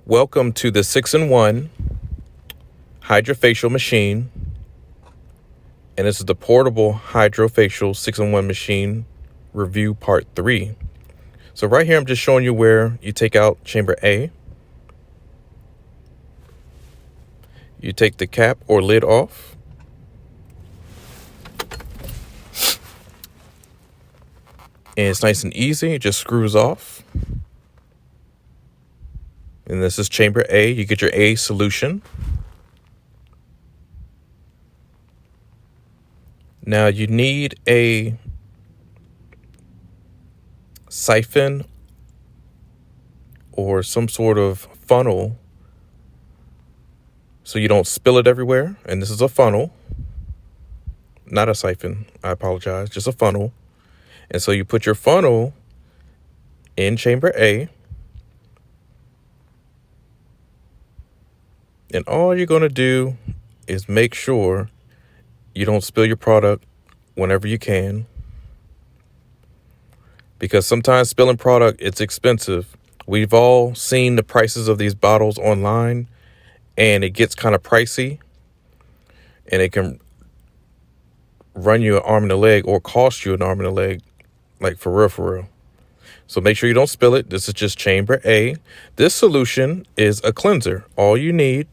Welcome to the 6-in-1 hydrofacial machine, and this is the portable hydrofacial 6-in-1 machine review part 3. So right here I'm just showing you where you take out chamber A, you take the cap or lid off, and it's nice and easy. It just screws off. And this is chamber A. You get your A solution. Now you need a siphon or some sort of funnel so you don't spill it everywhere. And this is a funnel, not a siphon. I apologize, just a funnel. And so you put your funnel in chamber A, and all you're going to do is make sure you don't spill your product whenever you can, because sometimes spilling product, it's expensive. We've all seen the prices of these bottles online, and it gets kind of pricey, and it can run you an arm and a leg or cost you an arm and a leg, like for real. So make sure you don't spill it. This is just chamber A. This solution is a cleanser. All you need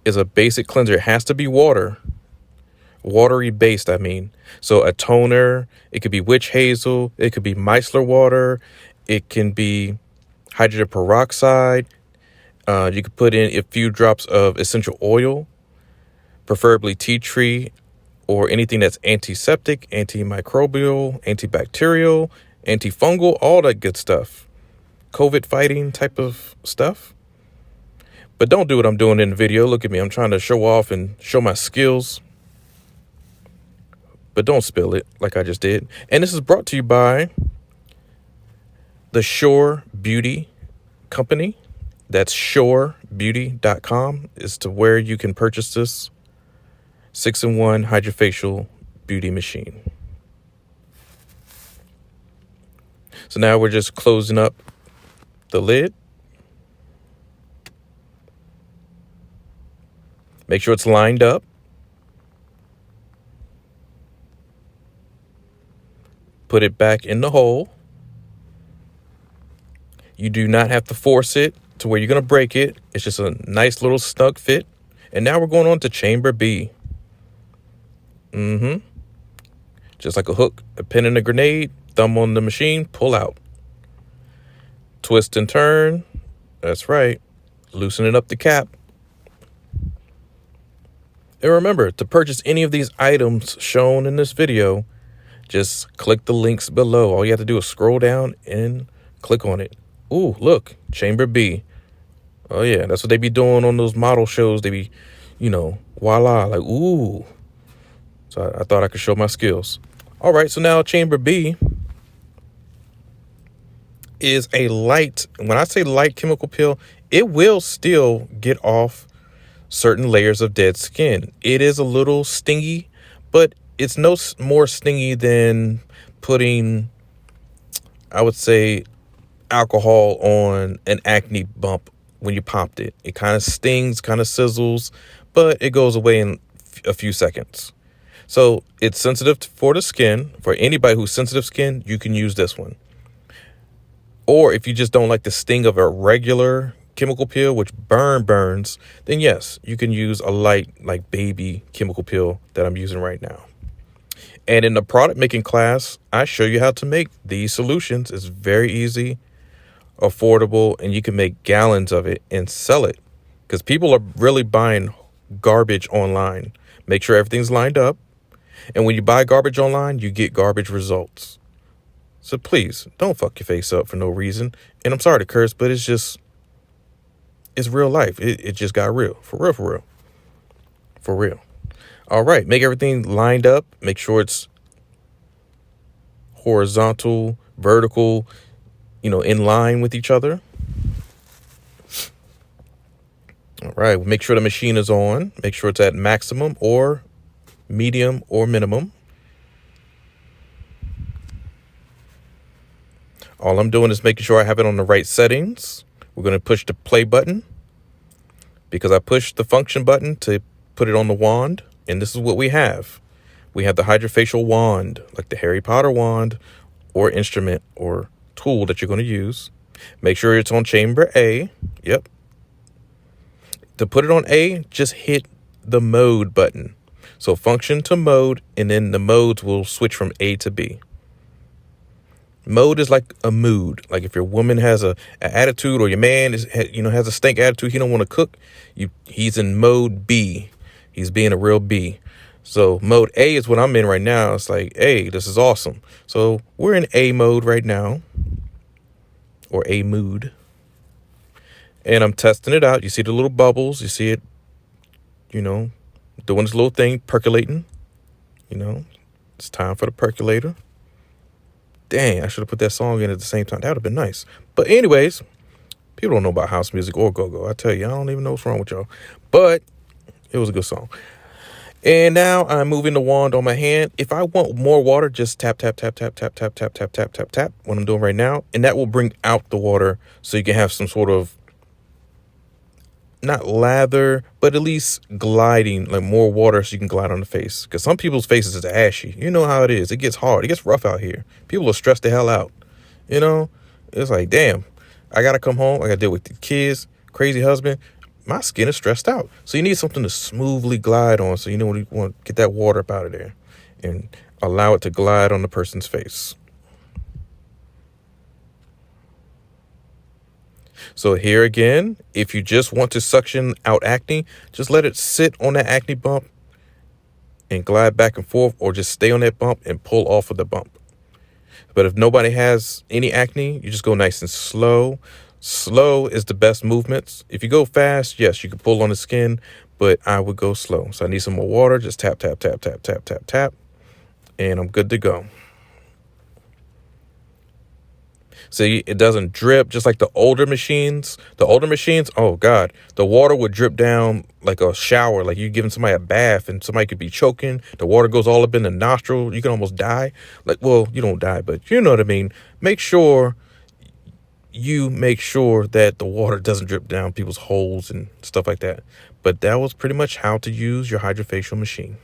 is a basic cleanser. It has to be watery based, I mean. So a toner, it could be witch hazel, it could be micellar water, it can be hydrogen peroxide. You could put in a few drops of essential oil, preferably tea tree, or anything that's antiseptic, antimicrobial, antibacterial, antifungal, all that good stuff. COVID fighting type of stuff. But don't do what I'm doing in the video. Look at me. I'm trying to show off and show my skills. But don't spill it like I just did. And this is brought to you by the Shore Beauty Company. That's shorebeauty.com is to where you can purchase this 6-in-1 hydrofacial beauty machine. So now we're just closing up the lid. Make sure it's lined up. Put it back in the hole. You do not have to force it to where you're going to break it. It's just a nice little snug fit. And now we're going on to chamber B. Just like a hook, a pin and a grenade, thumb on the machine, pull out. Twist and turn. That's right. Loosening up the cap. And remember, to purchase any of these items shown in this video, just click the links below. All you have to do is scroll down and click on it. Ooh, look, chamber B. Oh yeah, that's what they be doing on those model shows. They be, voila, like, ooh. So I thought I could show my skills. All right, so now chamber B is a light. When I say light chemical peel, it will still get off certain layers of dead skin. It is a little stingy, but it's no more stingy than putting, I would say, alcohol on an acne bump when you popped it. It kind of stings, kind of sizzles, but it goes away in a few seconds. So it's sensitive for the skin. For anybody who's sensitive skin, you can use this one. Or if you just don't like the sting of a regular chemical peel, which burns, then yes, you can use a light, like baby chemical peel that I'm using right now. And in the product making class, I show you how to make these solutions. It's very easy, affordable, and you can make gallons of it and sell it, because people are really buying garbage online. Make sure everything's lined up. And when you buy garbage online, you get garbage results. So please don't fuck your face up for no reason. And I'm sorry to curse, but it's real life. It just got real. For real. All right. Make everything lined up. Make sure it's horizontal, vertical, in line with each other. All right. Make sure the machine is on. Make sure it's at maximum or medium or minimum. All I'm doing is making sure I have it on the right settings, We're going to push the play button because I pushed the function button to put it on the wand. And this is what we have. We have the hydrofacial wand, like the Harry Potter wand or instrument or tool that you're going to use. Make sure it's on chamber A. Yep. To put it on A, just hit the mode button. So function to mode, and then the modes will switch from A to B. Mode is like a mood. Like if your woman has an attitude, or your man has a stank attitude, he don't want to cook. He's in mode B. He's being a real B. So mode A is what I'm in right now. It's like, hey, this is awesome. So we're in A mode right now, or A mood. And I'm testing it out. You see the little bubbles. You see it, doing this little thing, percolating. It's time for the percolator. Dang, I should have put that song in at the same time. That would have been nice. But anyways, people don't know about house music or go-go. I tell you, I don't even know what's wrong with y'all. But it was a good song. And now I'm moving the wand on my hand. If I want more water, just tap, tap, tap, tap, tap, tap, tap, tap, tap, tap, tap, what I'm doing right now. And that will bring out the water so you can have some sort of, not lather, but at least gliding, like more water so you can glide on the face. Because some people's faces is ashy. You know how it is. It gets hard. It gets rough out here. People are stressed the hell out. It's like, damn, I got to come home. I got to deal with the kids, crazy husband. My skin is stressed out. So you need something to smoothly glide on. So you want to get that water up out of there and allow it to glide on the person's face. So here again, if you just want to suction out acne, just let it sit on that acne bump and glide back and forth, or just stay on that bump and pull off of the bump. But if nobody has any acne, you just go nice and slow. Slow is the best movements. If you go fast, yes, you can pull on the skin, but I would go slow. So I need some more water. Just tap, tap, tap, tap, tap, tap, tap, and I'm good to go. See, it doesn't drip just like the older machines. The older machines, oh God, the water would drip down like a shower, like you're giving somebody a bath and somebody could be choking. The water goes all up in the nostril. You can almost die. Well, you don't die, but you know what I mean. Make sure that the water doesn't drip down people's holes and stuff like that. But that was pretty much how to use your hydrofacial machine.